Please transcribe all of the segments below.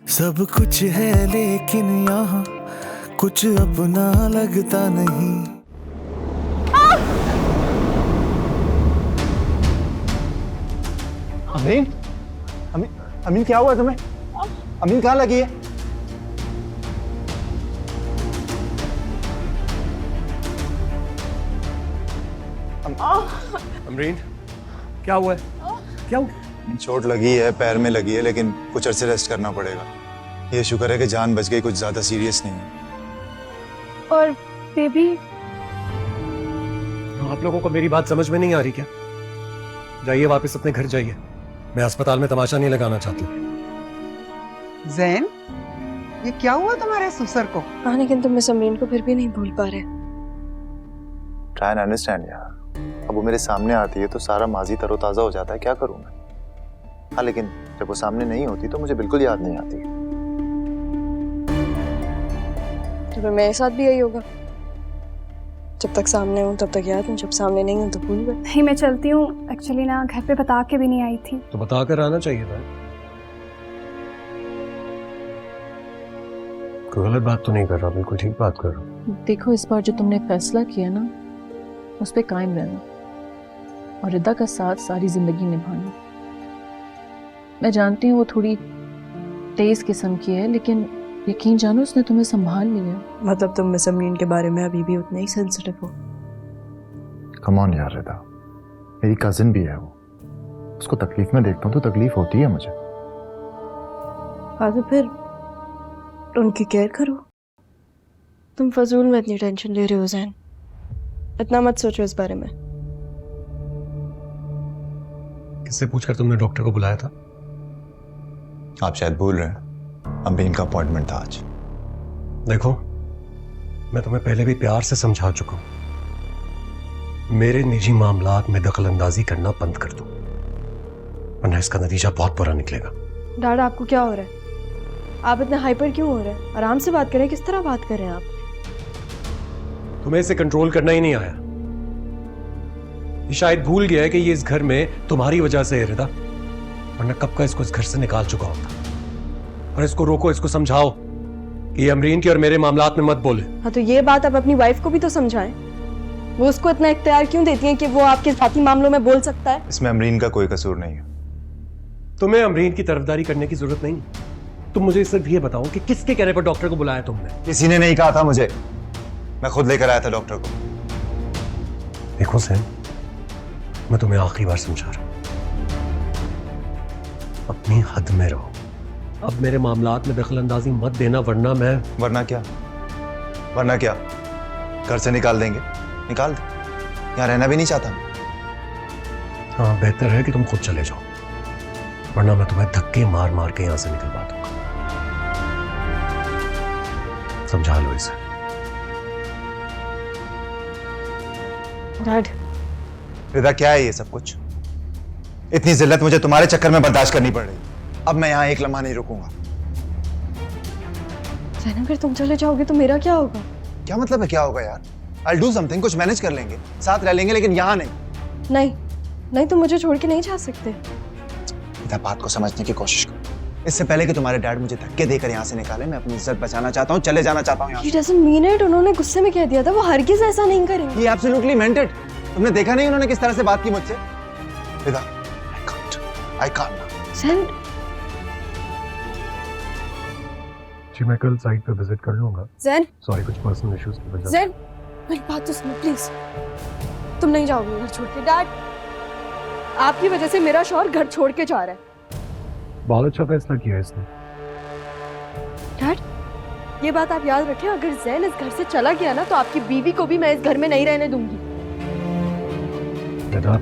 सब कुछ है लेकिन यहाँ कुछ अपना लगता नहीं। अमीन, अमीन, अमीन क्या हुआ तुम्हें? अमीन कहाँ लगी है? अमरीन, क्या हुआ है? क्या हुआ? चोट लगी है, पैर में लगी है, लेकिन कुछ अरसे रेस्ट करना पड़ेगा। ये शुक्र है कि जान बच गई, कुछ ज्यादा सीरियस नहीं है। और बेबी? आप लोगों को मेरी बात समझ में नहीं आ रही क्या? जाइए वापस अपने घर जाइए। मैं अस्पताल में तमाशा नहीं लगाना चाहती। जैन, ये क्या हुआ तुम्हारे ससुर को? हाँ, लेकिन तुम मिस अमरीन को फिर भी नहीं भूल पा रहे। ट्राई एंड अंडरस्टैंड यार। अब वो मेरे सामने आती है तो सारा माजी तरोताजा हो जाता है, क्या करूं मैं? हाँ, लेकिन जब वो सामने नहीं होती तो मुझे बिल्कुल याद नहीं आती। तो फिर मेरे साथ भी यही होगा। जब तक सामने हूँ तब तक याद हूँ, जब सामने नहीं हूँ तो भूल गए। नहीं, मैं चलती हूँ। एक्चुअली ना घर पे बता के भी नहीं आई थी। तो बता कर आना चाहिए था। कोई गलत बात तो नहीं कर रहा, बिल्कुल ठीक बात कर रहा हूँ। देखो, इस बार जो तुमने फैसला किया ना, उस पे कायम रहना और रिदा का साथ सारी जिंदगी निभाना। मैं जानती हूँ वो थोड़ी तेज किस्म की है, लेकिन यकीन जानो उसने तुम्हें संभाल लिया। मतलब तुम मिस अमरीन के बारे में अभी भी उतने ही सेंसिटिव हो? कम ऑन यार रिदा, मेरी कजिन भी है वो। उसको तकलीफ में देखता हूँ तो तकलीफ होती है मुझे। हाँ, तो फिर उनकी केयर करो। तुम फजूल में इतनी टेंशन ले रहे हो जैन। इतना मत सोचो इस बारे में। किससे पूछकर तुमने डॉक्टर को बुलाया था? आप शायद भूल रहे हैं, अमीन का अपॉइंटमेंट था आज। देखो, मैं तुम्हें पहले भी प्यार से समझा चुका हूं। मेरे निजी मामलात में दखल अंदाजी करना बंद कर दो, वरना इसका नतीजा बहुत बुरा निकलेगा। डैड, आपको क्या हो रहा है? आप इतने हाइपर क्यों हो रहे हैं? आराम से बात करें। किस तरह बात कर रहे हैं आप? तुम्हें इसे कंट्रोल करना ही नहीं आया। ये शायद भूल गया है कि ये इस घर में तुम्हारी वजह से है रिदा, वरना कब का इसको इस घर से निकाल चुका होता। और इसको रोको, इसको समझाओ कि ये अमरीन की और मेरे मामलात में मत बोले। हाँ, तो ये बात आप अपनी वाइफ को भी तो समझाएं। वो उसको इतना इख्तियार क्यों देती है कि वो आपके साथी मामलों में बोल सकता है? इसमें अमरीन का कोई कसूर नहीं है। तुम्हें अमरीन की तरफदारी करने की जरूरत नहीं। तुम मुझे सिर्फ ये बताओ कि किसके कहने पर डॉक्टर को बुलाया तुमने? किसी ने नहीं कहा था मुझे, मैं खुद लेकर आया था डॉक्टर को। देखो सैन, मैं तुम्हें आखिरी बार समझा रहा हूं, अपनी हद में रहो। अब मेरे मामलात में दखल अंदाजी मत देना, वरना मैं... वरना क्या? वरना क्या? घर से निकाल देंगे? निकाल दे, यहाँ रहना भी नहीं चाहता। हाँ, बेहतर है कि तुम खुद चले जाओ, वरना मैं तुम्हें धक्के मार मार के यहां से निकलवा दूंगा। समझा लो इसे। डैड, रिदा क्या है ये सब कुछ? इतनी जिल्लत मुझे तुम्हारे चक्कर में बर्दाश्त करनी पड़ रही। अब मैं यहाँ एक लम्हा नहीं रुकूंगा। जैन, अगर तुम चले जाओगे तो मेरा क्या होगा? क्या मतलब है क्या होगा यार? I'll do something, कुछ मैनेज कर लेंगे, साथ रह लेंगे, लेकिन यहाँ नहीं। नहीं नहीं, तुम मुझे छोड़ के नहीं जा सकते। रिदा, बात को समझने की कोशिश करो। इससे पहले कि तुम्हारे डैड मुझे धक्के देकर यहाँ से निकाले, मैं अपनी इज्जत बचाना चाहता हूँ, चले जाना चाहता हूँ यहाँ। He doesn't mean it। उन्होंने गुस्से में कह दिया था, वो हरगिज़ ऐसा नहीं करेंगे। He absolutely meant it। तुमने देखा नहीं उन्होंने किस तरह से बात की मुझसे? रिदा, I can't now। जैन, जी, मैं कल साइट पे विजिट कर लूंगा। जैन, सॉरी, कुछ पर्सनल इश्यूज की वजह से। जैन, मेरी बात तो सुनो प्लीज। तुम नहीं जाओगे घर छोड़ के। डैड, आपकी वजह से मेरा शौहर घर छोड़ के जा रहा है। बहुत अच्छा फैसला किया इसने। डैड, ये बात आप याद रखें, अगर जैन इस घर से चला गया ना तो आपकी बीवी को भी मैं इस घर में नहीं रहने दूंगी। रिदा,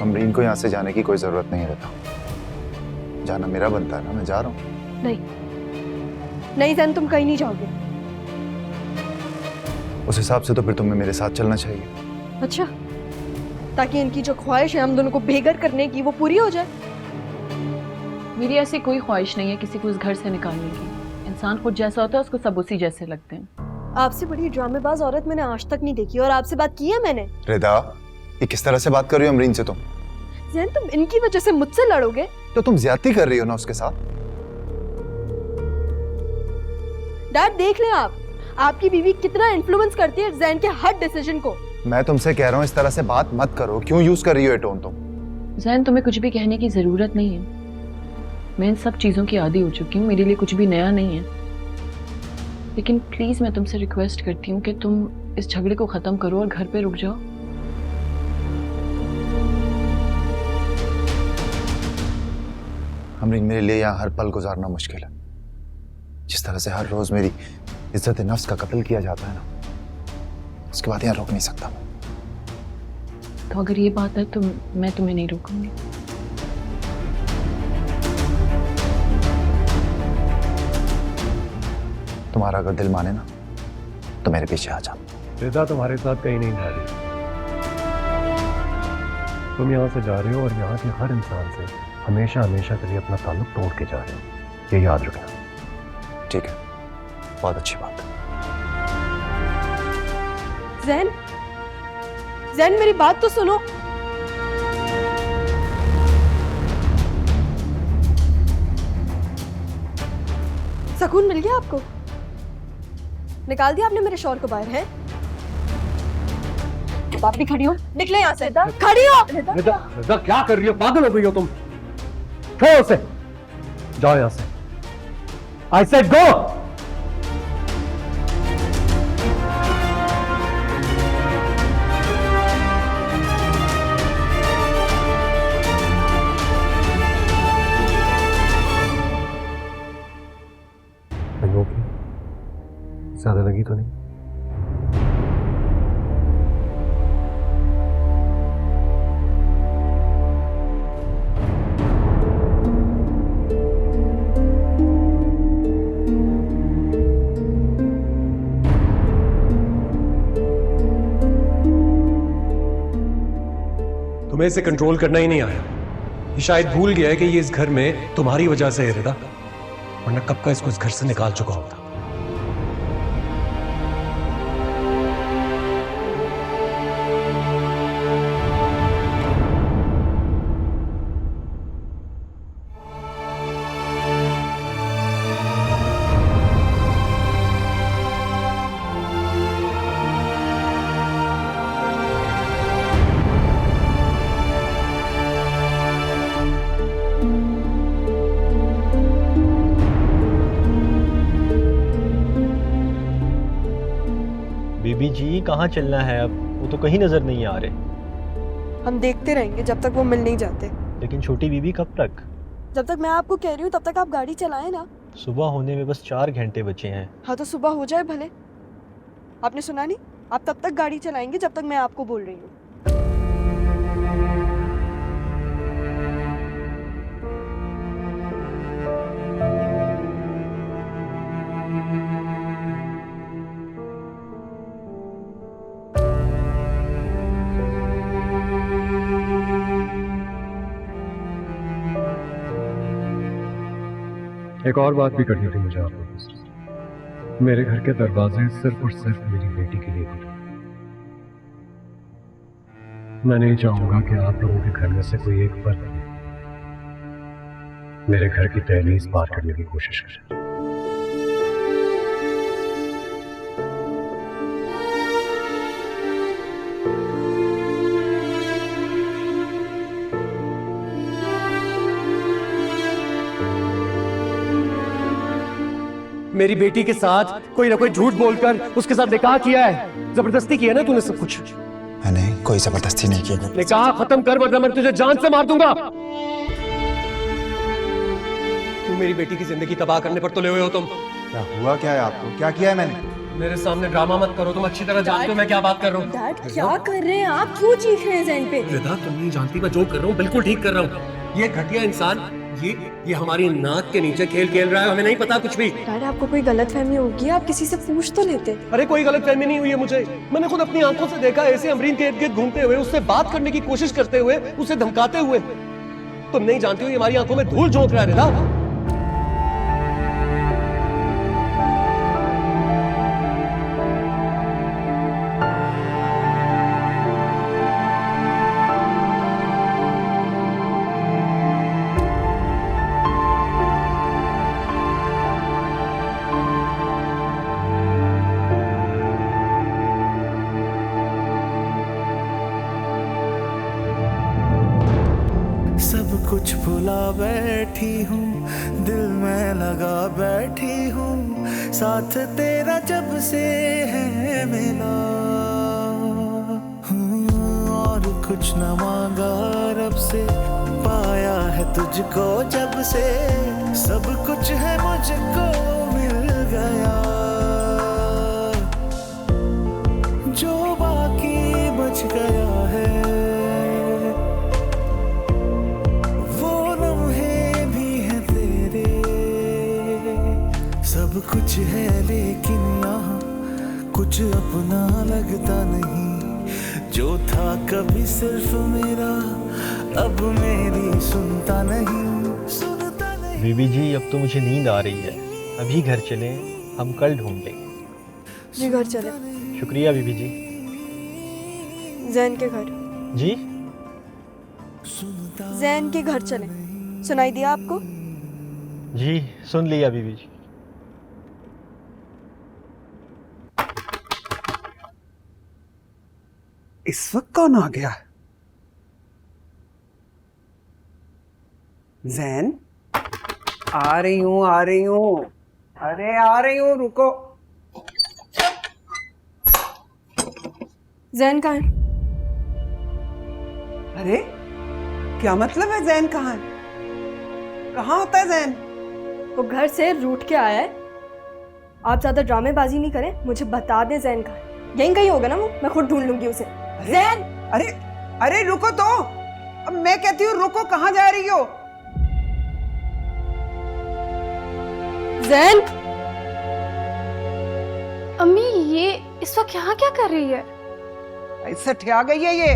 अमरीन को यहाँ से जाने की कोई जरूरत नहीं रहता। जाना मेरा बनता है ना, मैं जा रहा हूँ। नहीं नहीं जैन, तुम कहीं नहीं जाओगे। उस हिसाब से तो फिर तुम्हें मेरे साथ चलना चाहिए। अच्छा, ताकि इनकी जो ख्वाहिश है हम दोनों को बेघर करने की, वो पूरी हो जाए। मेरी ऐसी कोई ख्वाहिश नहीं है किसी को इस घर से निकालने की। इंसान खुद जैसा होता है उसको सब उसी जैसे लगते हैं। आपसे बड़ी ड्रामेबाज औरत मैंने आज तक नहीं देखी, और आपसे बात की है मैंने। रिदा, ये किस तरह से बात कर रही हो अमरीन से तुम? जैन, तुम इनकी वजह से मुझसे लड़ोगे? तो तुम ज्यादती कर रही हो ना उसके साथ। डैड देख लें आप, आपकी बीवी कितना इन्फ्लुएंस करती है जैन के हर डिसीजन को। मैं तुमसे कह रहा हूँ इस तरह से बात मत करो। क्यों यूज कर रही हो ये टोन तुम? जैन, तुम्हें कुछ भी कहने की जरूरत नहीं है। मैं इन सब चीजों की आदी हो चुकी हूँ, मेरे लिए कुछ भी नया नहीं है। लेकिन प्लीज मैं तुमसे रिक्वेस्ट करती हूँ कि तुम इस झगड़े को खत्म करो और घर पे रुक जाओ। अमरीन, मेरे लिए यहाँ हर पल गुजारना मुश्किल है। जिस तरह से हर रोज मेरी इज्जत नफ्स का कत्ल किया जाता है ना, उसके बाद यहाँ रोक नहीं सकता मैं। तो अगर ये बात है तो मैं तुम्हें नहीं रोकूंगी। तुम्हारा अगर दिल माने ना तो मेरे पीछे आ जा। रिदा तुम्हारे साथ कहीं नहीं जा रही। तुम यहाँ से जा रहे हो और यहाँ के हर इंसान से हमेशा हमेशा के लिए अपना ताल्लुक तोड़ के जा रहे हो, ये याद रखना। ठीक है, बहुत अच्छी बात। जैन, जैन मेरी बात तो सुनो। सुकून मिल गया आपको? निकाल दिया आपने मेरे शौहर को बाहर, है? आप भी खड़ी हो, निकले यहाँ से। खड़ी हो। रिदा, रिदा क्या कर रही हो? पागल हो गई हो तुम? छोड़ो उसे, जाओ यहाँ से। I said go! ज्यादा लगी तो नहीं? तुम्हें इसे कंट्रोल करना ही नहीं आया। ये शायद भूल गया है कि ये इस घर में तुम्हारी वजह से है रिदा, वरना कब का इसको इस घर से निकाल चुका होता। बीबी जी कहाँ चलना है अब? वो तो कहीं नजर नहीं आ रहे। हम देखते रहेंगे जब तक वो मिल नहीं जाते। लेकिन छोटी बीबी कब तक? जब तक मैं आपको कह रही हूँ तब तक आप गाड़ी चलाएं ना। सुबह होने में बस 4 घंटे बचे हैं। हाँ तो सुबह हो जाए भले। आपने सुना नहीं? आप तब तक गाड़ी चलाएंगे जब तक मैं आपको बोल रही हूँ। एक और बात भी करनी थी मुझे आप लोगों से। मेरे घर के दरवाजे सिर्फ और सिर्फ मेरी बेटी के लिए खुले। मैं नहीं चाहूंगा कि आप लोगों के घर में से कोई एक फर्द मेरे घर की दहलीज पार करने की कोशिश करे। मेरी बेटी के साथ कोई ना कोई झूठ बोलकर उसके साथ निकाह किया है, जबरदस्ती किया ना तूने सब कुछ। मैंने कोई जबरदस्ती नहीं की। निकाह खत्म कर वरना मैं तुझे जान से मार दूंगा। तू मेरी बेटी की जिंदगी तबाह करने पर तुले हुए हो तुम। क्या हुआ? क्या है आपको? क्या किया है मैंने? मेरे सामने ड्रामा मत करो, तुम अच्छी तरह जानते हो मैं क्या बात कर रहा हूँ। डैड क्या कर रहे हैं आप? क्यों चीख रहे हैं जैन पे? रिदा, तुम नहीं जानती मैं जो कर रहा हूँ बिल्कुल ठीक कर रहा हूँ। ये घटिया इंसान ये हमारी नाक के नीचे खेल खेल रहा है, हमें नहीं पता कुछ भी। डैड आपको कोई गलतफहमी होगी, आप किसी से पूछ तो लेते। अरे कोई गलतफहमी नहीं हुई है मुझे। मैंने खुद अपनी आंखों से देखा ऐसे अमरीन के इर्द गिर्द घूमते हुए, उससे बात करने की कोशिश करते हुए, उसे धमकाते हुए। तुम नहीं जानती हो ये हमारी आंखों में धूल झोंक रहा है रिदा। कुछ भुला बैठी हूँ, दिल में लगा बैठी हूँ, साथ तेरा जब से है मिला। और कुछ न मांगा रब से, पाया है तुझको जब से, सब कुछ है मुझको मिल गया। जो बाकी बच गया है वो लम्हे भी हैं तेरे। सब कुछ है लेकिन यहाँ कुछ अपना लगता नहीं, जो था कभी सिर्फ मेरा अब मेरी सुनता नहीं, सुनता नहीं। बीबी जी अब तो मुझे नींद आ रही है, अभी घर चलें, हम कल ढूंढ लेंगे। जी घर चले। शुक्रिया बीबी जी। जैन के घर। जी जैन के घर चले। सुनाई दिया आपको? जी सुन लिया बीबी जी। इस वक्त कौन आ गया? जैन, आ रही हूँ आ रही हूँ, अरे आ रही हूँ, रुको। जैन कहाँ है? अरे क्या मतलब है जैन कहाँ है? कहाँ होता है जैन? वो घर से रूठ के आया है। आप ज्यादा ड्रामेबाजी नहीं करें, मुझे बता दें जैन कहाँ है। यहीं कहीं होगा ना वो, मैं खुद ढूंढ लूंगी उसे। जैन! अरे अरे रुको तो, अब मैं कहती हूँ रुको, कहाँ जा रही हो? जैन! अम्मी ये इस वक्त यहाँ क्या कर रही है? ऐसा ठिया गई है ये,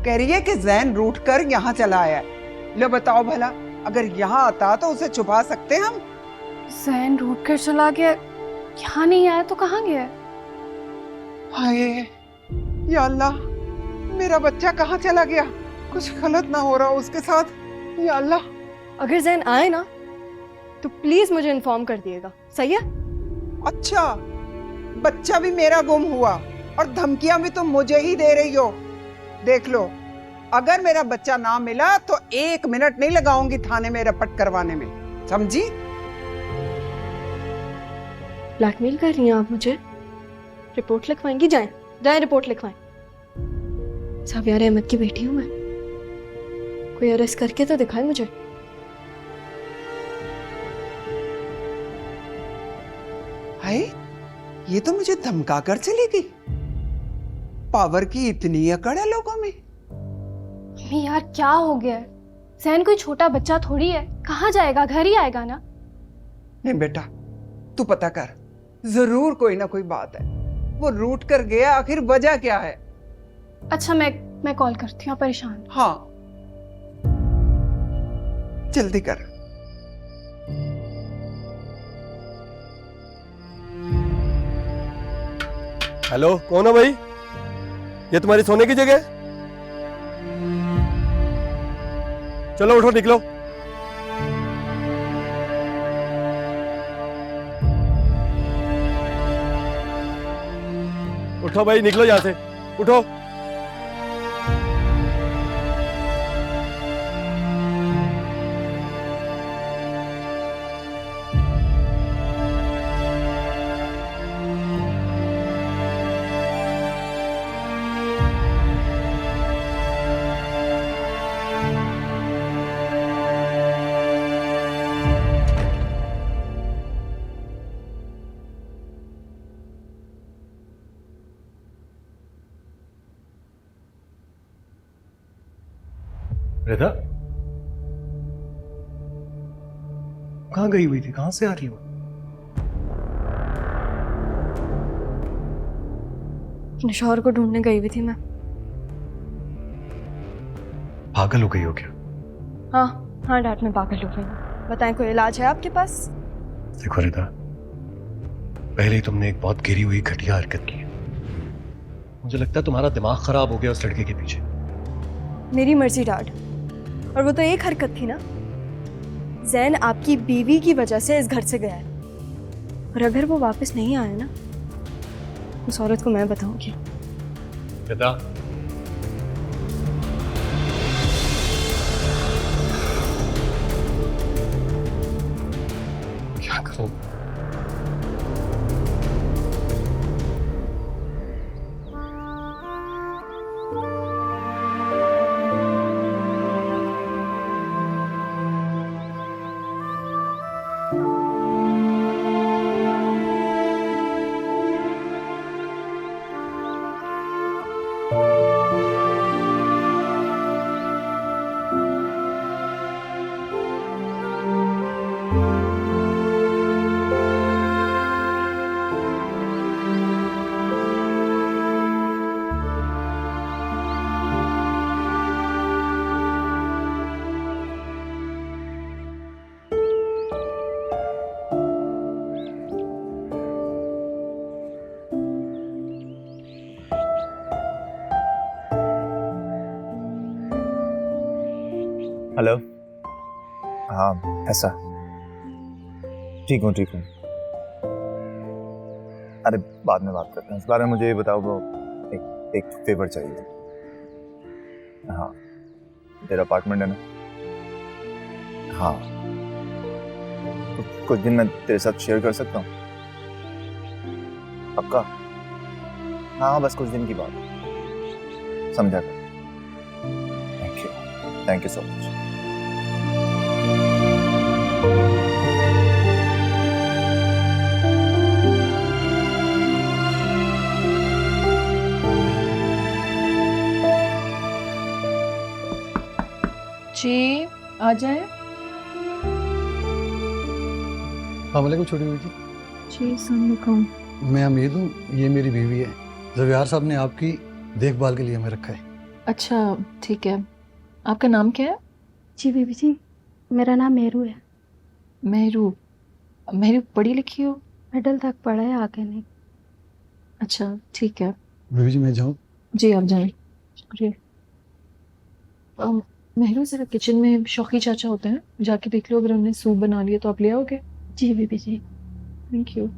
कह रही है कि जैन रूठ कर यहाँ चला आया है। लो बताओ भला, अगर यहाँ आता तो उसे छुपा सकते हम? जैन रूठ कर चला गया, यहाँ नहीं आया तो कहाँ गया? हाय या अल्लाह, मेरा बच्चा कहाँ चला गया? कुछ गलत ना हो रहा उसके साथ, या अल्लाह। अगर जैन आए ना तो प्लीज मुझे इन्फॉर्म कर दिएगा, सही है? अच्छा, बच्चा भी मेरा गुम हुआ और धमकियां भी तुम मुझे ही दे रही हो। देख लो, अगर मेरा बच्चा ना मिला तो 1 मिनट नहीं लगाऊंगी थाने में रिपोर्ट करवाने में, समझी? ब्लैकमेल कर रही हैं आप मुझे? रिपोर्ट लिखवाएंगी? जाएं जाएं रिपोर्ट लिखवाएं। सावियार अहमद की बेटी हूं मैं, कोई अरेस्ट करके तो दिखाए मुझे। हाय, ये तो मुझे धमका कर चली गई। पावर की इतनी अकड़ है लोगों में। अम्मी यार क्या हो गया है? जैन कोई छोटा बच्चा थोड़ी है, कहाँ जाएगा? घर ही आएगा ना। नहीं बेटा, तू पता कर, जरूर कोई ना कोई बात है। वो रूठ कर गया, आखिर वजह क्या है? अच्छा मैं कॉल करती हूँ, परेशान। हाँ जल्दी कर। हेलो, कौन है भाई? ये तुम्हारी सोने की जगह है? चलो उठो, निकलो। उठो भाई, निकलो यहां से, उठो। रिदा कहाँ गई हुई थी? कहाँ से आ रही हो? अपने शौहर को ढूंढने गई हुई थी मैं। पागल हो गई हो क्या? हाँ डैड, मैं पागल हो गई हूँ। बताएं, कोई इलाज है आपके पास? देखो रिदा, पहले ही तुमने एक बहुत गिरी हुई घटिया हरकत की। मुझे लगता है तुम्हारा दिमाग खराब हो गया उस लड़के के पीछे। मेरी मर्जी डैड, और वो तो एक हरकत थी ना। जैन आपकी बीवी की वजह से इस घर से गया है, और अगर वो वापस नहीं आया ना, उस औरत को मैं बताऊंगी। रिदा, क्या करूं? हेलो। हाँ ऐसा ठीक हूँ ठीक हूँ। अरे बाद में बात करते हैं इस बारे में। मुझे ये बताओ, वो एक फेवर चाहिए। हाँ तेरा अपार्टमेंट है ना? हाँ कुछ दिन मैं तेरे साथ शेयर कर सकता हूँ? पक्का? हाँ बस कुछ दिन की बात है, समझा कर। Thank you so much. जी आ जाए। अस्सलामुअलैकुम छोटी बेटी। जी सलाम। मैं अमीद हूँ, ये मेरी बीवी है। ज़वेयार साहब ने आपकी देखभाल के लिए हमें रखा है। अच्छा ठीक है, आपका नाम क्या है? जी बीबी जी, मेरा नाम मेहरू है। मेहरू? मेहरू पढ़ी लिखी हो? मिडिल तक पढ़ा है, आगे नहीं। अच्छा ठीक है। बीवी जी मैं जाऊँ? जी आप जाएं। शुक्रिया। मेहरू ज़रा किचन में शौकी चाचा होते हैं, जाके देख लो, अगर उन्होंने सूप बना लिया तो आप ले आओगे? जी बीबी जी। Thank you.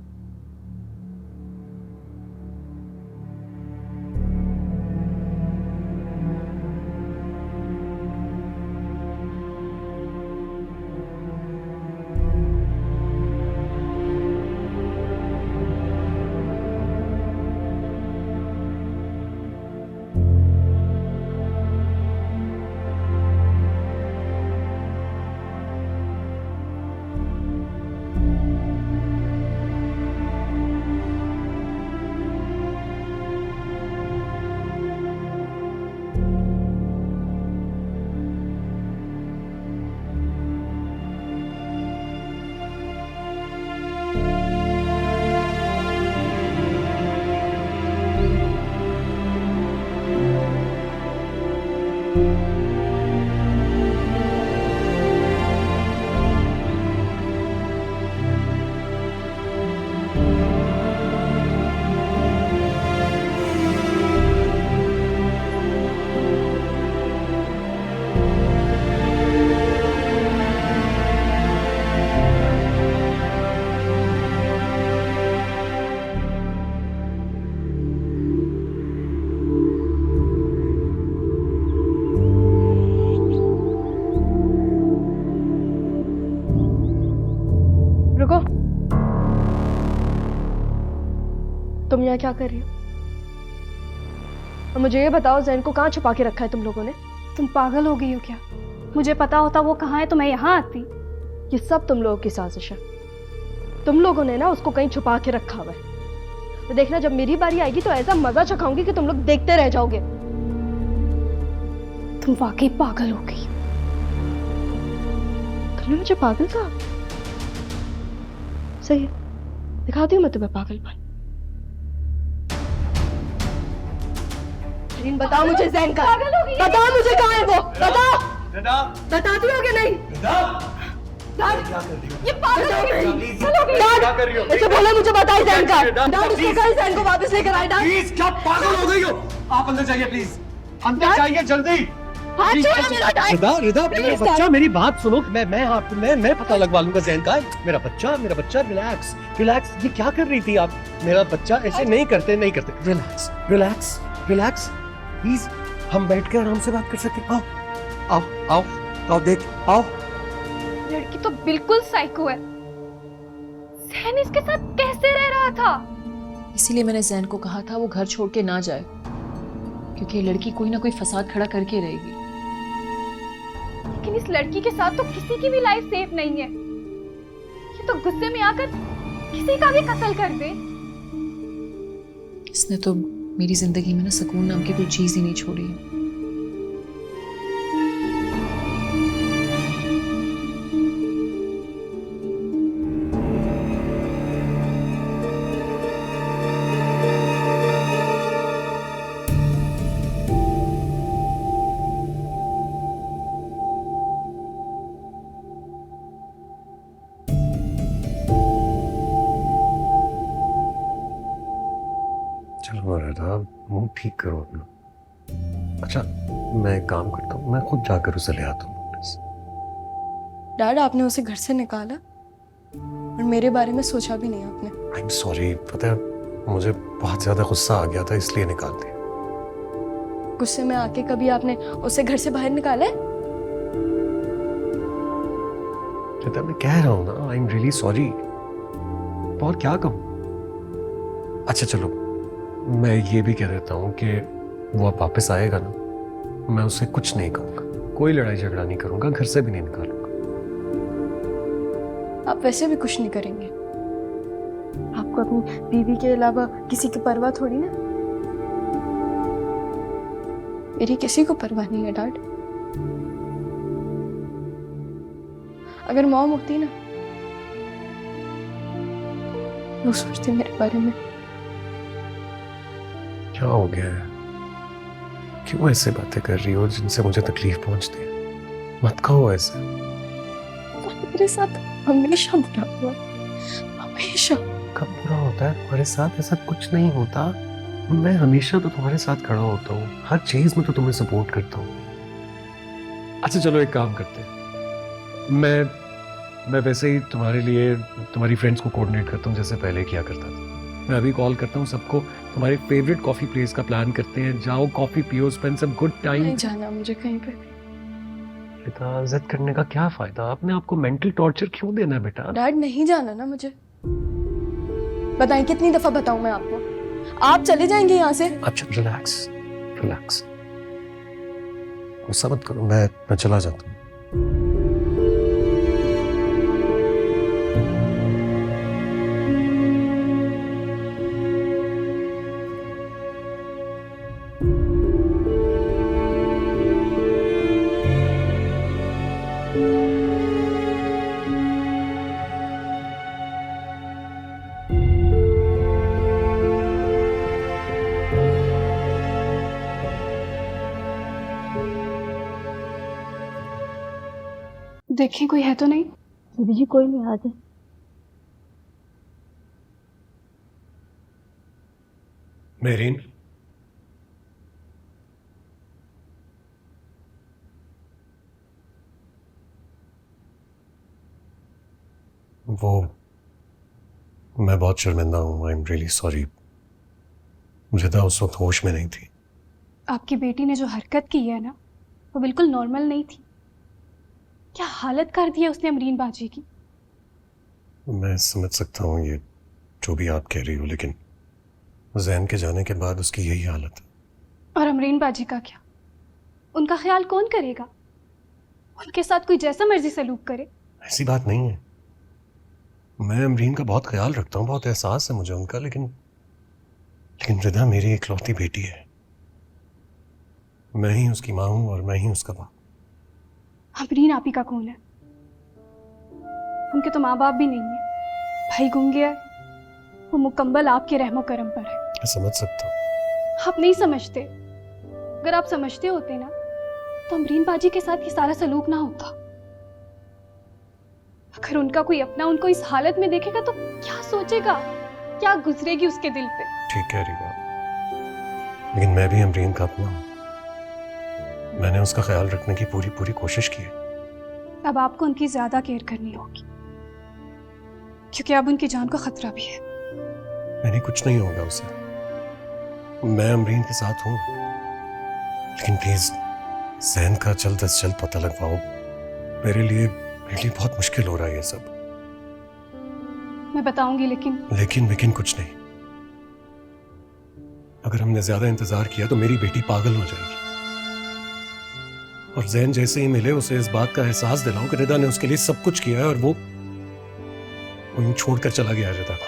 रुको, तुम यहाँ क्या कर रही हो? और मुझे ये बताओ, जैन को कहाँ छुपा के रखा है तुम लोगों ने? तुम पागल हो गई हो क्या? मुझे पता होता वो कहाँ है तो मैं यहाँ आती। ये सब तुम लोगों की साजिश है। तुम लोगों ने ना उसको कहीं छुपा के रखा हुआ है। तो देखना, जब मेरी बारी आएगी तो ऐसा मजा चखाऊंगी कि तुम लोग देखते रह जाओगे। तुम वाकई पागल हो गई। तुमने मुझे पागल कहा? सही है, दिखाती हूँ मैं तुम्हें पागलपन। बताओ मुझे जैन का, बताओ मुझे कहाँ है वो, बताओ। बताती हो कि नहीं? ये पागल हो गई। क्या कर रही हो? इसे बोलो मुझे बताइए जैन का। डांट उसको कहीं जैन को वापस लेकर आए। डांट प्लीज, क्या पागल हो गई हो? आप अंदर जाइए प्लीज, अंदर जाइए जल्दी। हाथ छोड़ो मेरा। डांट रिदा, रिदा मेरा बच्चा, मेरी बात सुनो। मैं पता लगवा लूंगा जैन का। मेरा बच्चा रिलैक्स रिलैक्स। ये क्या कर रही थी आप? मेरा बच्चा ऐसे नहीं करते। Relax relax relax please. हम बैठ के आराम से बात कर सकते हैं। आओ आओ आओ आओ, देख आओ। लड़की तो बिल्कुल साइको है। जैन इसके साथ कैसे रह रहा था? इसीलिए मैंने जैन को कहा था वो घर छोड़ के ना जाए, क्योंकि ये लड़की कोई ना कोई फसाद खड़ा करके रहेगी। लेकिन इस लड़की के साथ तो किसी की भी लाइफ सेफ नहीं है। ये तो गुस्से में आकर किसी का भी कत्ल कर दे। इसने तो मेरी जिंदगी में ना सुकून नाम की कोई चीज ही नहीं छोड़ी है। चलो रिदा, मुंह ठीक करो अपना। अच्छा, मैं एक काम करता हूँ, मैं खुद जाकर उसे ले आता हूँ। डैड, आपने उसे घर से निकाला और मेरे बारे में सोचा भी नहीं आपने। आई एम सॉरी, पता है मुझे बहुत ज्यादा गुस्सा आ गया था, इसलिए निकाल दिया। गुस्से में आके कभी आपने उसे घर से बाहर निकाला है? रिदा, मैं कह रहा हूँ ना, आई एम रियली सॉरी। और क्या कहूँ? अच्छा चलो, मैं ये भी कह देता हूँ कि वो अब वापस आएगा ना, मैं उसे कुछ नहीं कहूँगा, कोई लड़ाई झगड़ा नहीं करूँगा, घर से भी नहीं निकालूंगा। आप वैसे भी कुछ नहीं करेंगे। आपको अपनी बीवी के अलावा किसी की परवाह थोड़ी ना। मेरी किसी को परवाह नहीं है डैड। अगर मॉम होती ना, वो सोचती मेरे बारे में। क्या हो गया है? क्यों ऐसे बातें कर रही हो जिनसे मुझे तकलीफ पहुंचती है? मत कहो ऐसे। मेरे साथ हमेशा बुरा हुआ, हमेशा। कब बुरा होता है तुम्हारे साथ? ऐसा कुछ नहीं होता। मैं हमेशा तो तुम्हारे साथ खड़ा होता हूँ, हर चीज में तो तुम्हें सपोर्ट करता हूँ। अच्छा चलो, एक काम करते हैं, मैं वैसे ही तुम्हारे लिए तुम्हारी फ्रेंड्स को कोऑर्डिनेट करता हूँ, जैसे पहले किया करता था। मैं अभी कॉल करता हूँ सबको, तुम्हारे फेवरेट कॉफी प्लेस का प्लान करते हैं, जाओ कॉफी पियो, स्पेंड सम गुड टाइम। नहीं जाना मुझे कहीं पे। बेटा, जिद करने का क्या फायदा? अपने आप को मेंटल टॉर्चर क्यों देना है बेटा? डैड, नहीं जाना ना मुझे। बताएं कितनी दफा बताऊं मैं आपको? आप चले जाएंगे यहाँ से। अच्छा रिलैक्स रिलैक्स, गुस्सा मत करो, मैं चला जाता हूँ। देखें कोई है तो नहीं? दीदी जी कोई नहीं आते। मेरीन, वो मैं बहुत शर्मिंदा हूँ। I am really sorry. मुझे तो उस वक्त होश में नहीं थी। आपकी बेटी ने जो हरकत की है ना, वो बिल्कुल नॉर्मल नहीं थी। क्या हालत कर दी है उसने अमरीन बाजी की। मैं समझ सकता हूँ ये जो भी आप कह रही हो, लेकिन जैन के जाने के बाद उसकी यही हालत है। और अमरीन बाजी का क्या? उनका ख्याल कौन करेगा? उनके साथ कोई जैसा मर्जी सलूक करे। ऐसी बात नहीं है, मैं अमरीन का बहुत ख्याल रखता हूँ, बहुत एहसास है मुझे उनका, लेकिन रिदा मेरी इकलौती बेटी है। मैं ही उसकी माँ हूँ और मैं ही उसका बाप। अमरीन आप ही का कौन है? उनके तो माँ बाप भी नहीं है, भाई गुम गया है, वो मुकम्मल आपके रहमो करम पर है। मैं समझ सकता हूँ। आप नहीं समझते। अगर आप समझते होते ना, तो अमरीन बाजी के साथ ये सारा सलूक ना होता। अगर उनका कोई अपना उनको इस हालत में देखेगा तो क्या सोचेगा, क्या गुजरेगी उसके दिल पे? ठीक है रिवा, लेकिन मैं भी अमरीन का अपना हूँ। मैंने उसका ख्याल रखने की पूरी कोशिश की है। अब आपको उनकी ज्यादा केयर करनी होगी, क्योंकि अब उनकी जान को खतरा भी है। मैंने कुछ नहीं होगा उसे, मैं अमरीन के साथ हूँ, लेकिन प्लीज जैन का जल्द से जल्द पता लगवाओ। मेरे लिए बहुत मुश्किल हो रहा है ये सब। मैं बताऊंगी, लेकिन कुछ नहीं। अगर हमने ज्यादा इंतजार किया तो मेरी बेटी पागल हो जाएगी। और जैन जैसे ही मिले उसे इस बात का एहसास दिलाऊं कि रिदा ने उसके लिए सब कुछ किया है और वो यूं छोड़कर चला गया रिदा को।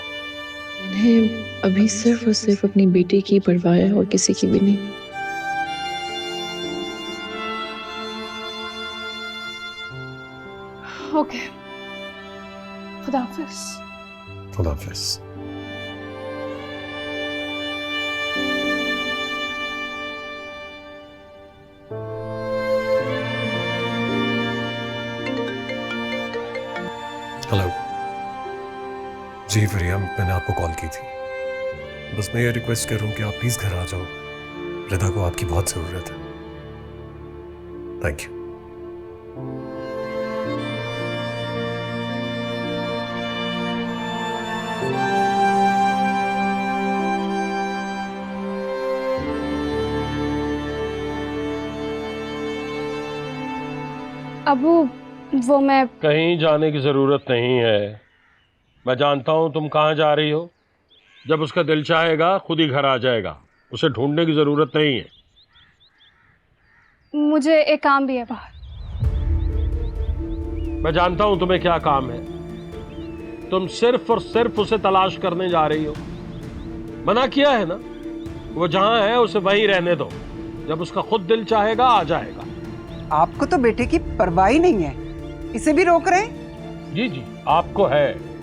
इन्हें अभी सिर्फ और सिर्फ अपनी बेटी की परवाह है और किसी की भी नहीं। ओके, खुदा हाफिज। खुदा हाफिज। हेलो जी फरिया, मैंने आपको कॉल की थी। बस मैं ये रिक्वेस्ट कर रहा हूँ कि आप प्लीज घर आ जाओ। रिदा को आपकी बहुत जरूरत है। Thank you. अबू, वो मैं कहीं जाने की जरूरत नहीं है। मैं जानता हूं तुम कहां जा रही हो। जब उसका दिल चाहेगा खुद ही घर आ जाएगा। उसे ढूंढने की जरूरत नहीं है। मुझे एक काम भी है बाहर। मैं जानता हूं तुम्हें क्या काम है। तुम सिर्फ और सिर्फ उसे तलाश करने जा रही हो। मना किया है ना, वो जहां है उसे वहीं रहने दो। जब उसका खुद दिल चाहेगा आ जाएगा। आपको तो बेटे की परवाह ही नहीं है, इसे भी रोक रहे हैं? जी जी, आपको है।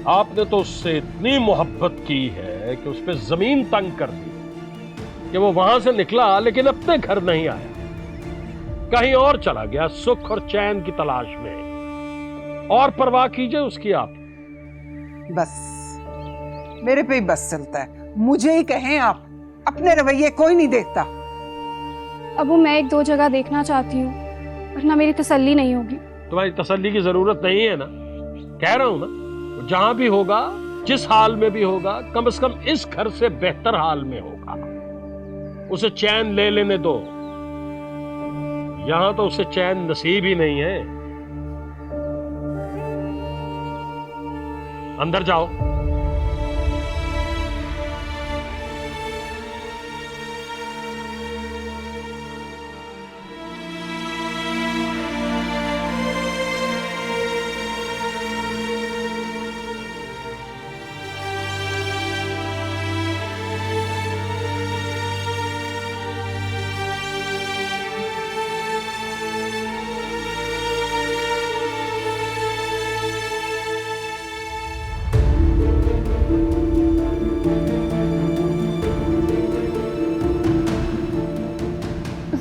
आपने तो उससे इतनी मोहब्बत की है कि उस पर जमीन तंग कर दी कि वो वहां से निकला लेकिन अपने घर नहीं आया, कहीं और चला गया सुख और चैन की तलाश में। और परवाह कीजिए उसकी आप। बस मेरे पे ही बस चलता है, मुझे ही कहें आप। अपने रवैये कोई नहीं देखता। अबू, मैं एक दो जगह देखना चाहती हूँ, वरना मेरी तसल्ली नहीं होगी। तुम्हारी तसल्ली की जरूरत नहीं है ना। कह रहा हूं ना, जहां भी होगा, जिस हाल में भी होगा, कम से कम इस घर से बेहतर हाल में होगा। उसे चैन ले लेने दो। यहां तो उसे चैन नसीब ही नहीं है। अंदर जाओ।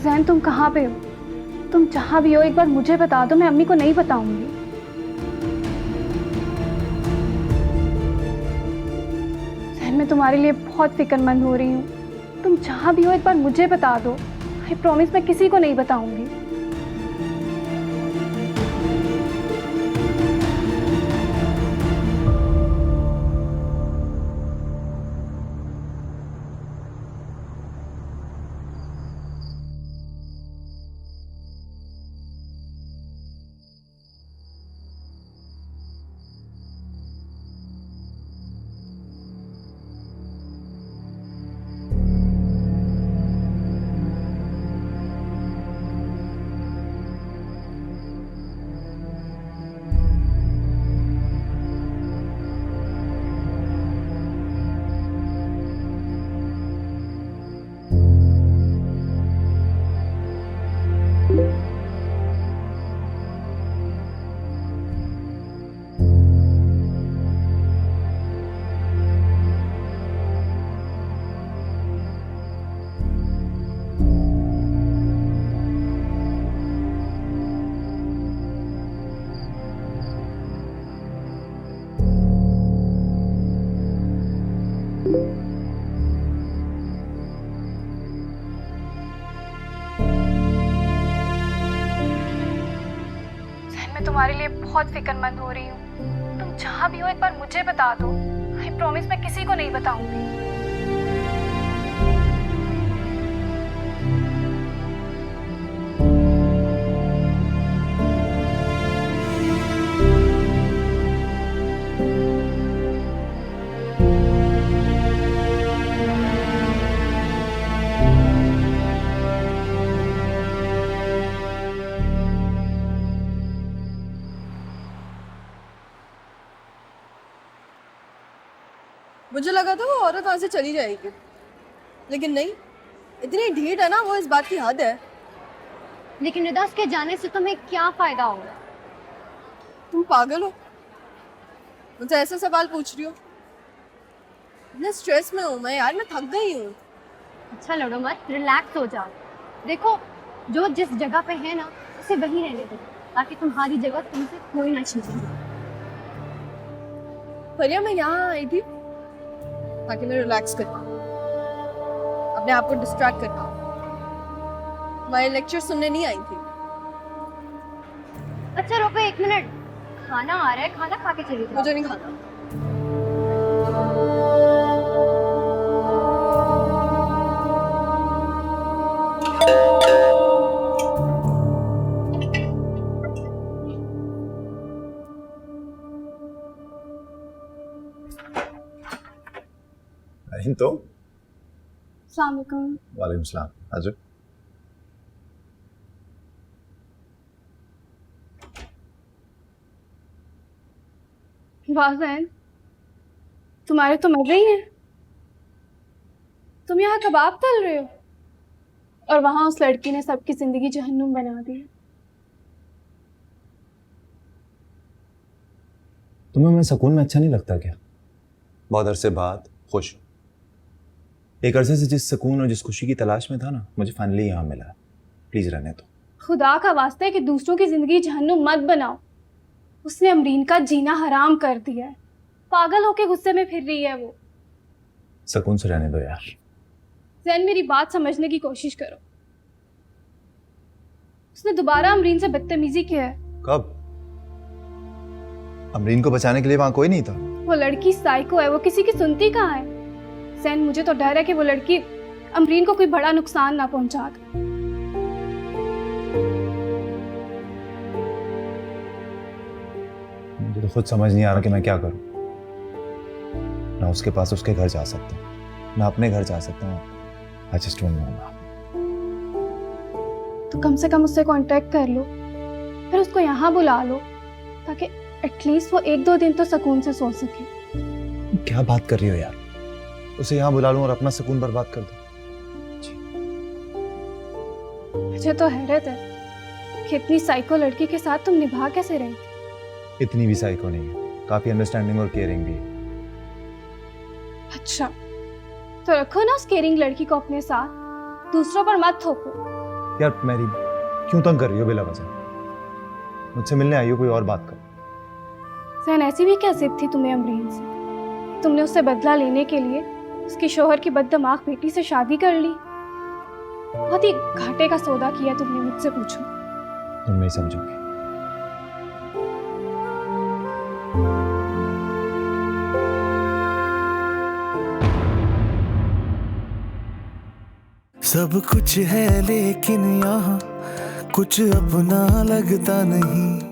जैन, तुम कहाँ पे हो? तुम जहाँ भी हो एक बार मुझे बता दो, मैं अम्मी को नहीं बताऊंगी। जैन, मैं तुम्हारे लिए बहुत फिक्रमंद हो रही हूँ। तुम जहाँ भी हो एक बार मुझे बता दो। आई प्रॉमिस मैं किसी को नहीं बताऊंगी। मैं तुम्हारे लिए बहुत फिक्रमंद हो रही हूँ। तुम जहाँ भी हो एक बार मुझे बता दो। आई प्रॉमिस मैं किसी को नहीं बताऊंगी। मुझे लगा था वो औरत वहां से चली जाएगी, लेकिन नहीं, इतनी ढीठ है ना वो, इस बात की हद है। लेकिन रिदा, उसके जाने से तुम्हें क्या फायदा होगा? तुम पागल हो, मुझसे ऐसे सवाल पूछ रही हो? इतने स्ट्रेस में हूँ मैं यार, मैं थक गई हूँ। अच्छा लड़ो मत, रिलैक्स हो जाओ। देखो, जो जिस जगह पे है ना उसे वहीं रहने दो, ताकि तुम्हारी जगह तुमसे कोई ना छीने। फरिया, मैं यहाँ आई थी ताकि मैं रिलैक्स कर पाऊँ, अपने आप को डिस्ट्रैक्ट कर पाऊँ। तुम्हारे लेक्चर सुनने नहीं आई थी। अच्छा रुको 1 मिनट, खाना आ रहा है, खाना खा के चली जाओ। मुझे नहीं खाना। तो अस्सलाम वालेकुम। वालेकुम सलाम। आजो। वाह ज़ैन, तुम्हारे तो मजे ही हैं। तुम यहाँ कबाब तल रहे हो और वहां उस लड़की ने सबकी जिंदगी जहन्नुम बना दी। तुम्हें मैं सुकून में अच्छा नहीं लगता क्या? बहुत अरसे बाद खुश। एक अरसे से जिस सुकून और जिस खुशी की तलाश में था ना, मुझे फाइनली यहाँ मिला। प्लीज रहने दो। खुदा का वास्ता है कि दूसरों की जिंदगी जहन्नुम मत बनाओ। उसने अमरीन का जीना हराम कर दिया है। पागल होके गुस्से में फिर रही है वो। सुकून से रहने दो यार। ज़ैन, मेरी बात समझने की कोशिश करो। उसने दोबारा अमरीन से बदतमीजी की है। कब? अमरीन को बचाने के लिए वहां कोई नहीं था। वो लड़की साइको है, वो किसी की सुनती कहाँ है। ज़ैन, मुझे तो डर है कि वो लड़की अमरीन को कोई बड़ा नुकसान ना पहुंचा दे। मुझे तो खुद समझ नहीं आ रहा कि मैं क्या करूं। ना उसके पास उसके घर जा सकता हूं, ना अपने घर जा सकता हूं। I just don't know. तो कम से कम उससे कांटेक्ट कर लो, फिर उसको यहाँ बुला लो, ताकि एटलीस्ट वो 1-2 दिन तो सुकून से सो सके। क्या बात कर रही हो यार? उसे यहाँ बुला लूं और अपना सुकून बर्बाद कर दूं? मुझे तो हैरत है कि इतनी साइको लड़की के साथ तुम निभा कैसे रही थी। इतनी भी साइको नहीं है, काफी अंडरस्टैंडिंग और केयरिंग भी है। अच्छा, तो रखो ना उस केयरिंग लड़की को अपने साथ, दूसरों पर मत थोपो। यार मैरी, क्यों तंग कर रही हो बेला वजह? मुझसे मिलने आई हो, कोई और बात करो। ज़ैन, ऐसी भी क्या जिद थी तुम्हें अमरीन से? तुमने उससे बदला लेने के लिए उसकी शोहर की बददिमाग बेटी से शादी कर ली। बहुत ही घाटे का सौदा किया तुमने, मुझसे पूछो। तुम नहीं समझोगे। सब कुछ है लेकिन यहाँ कुछ अपना लगता नहीं।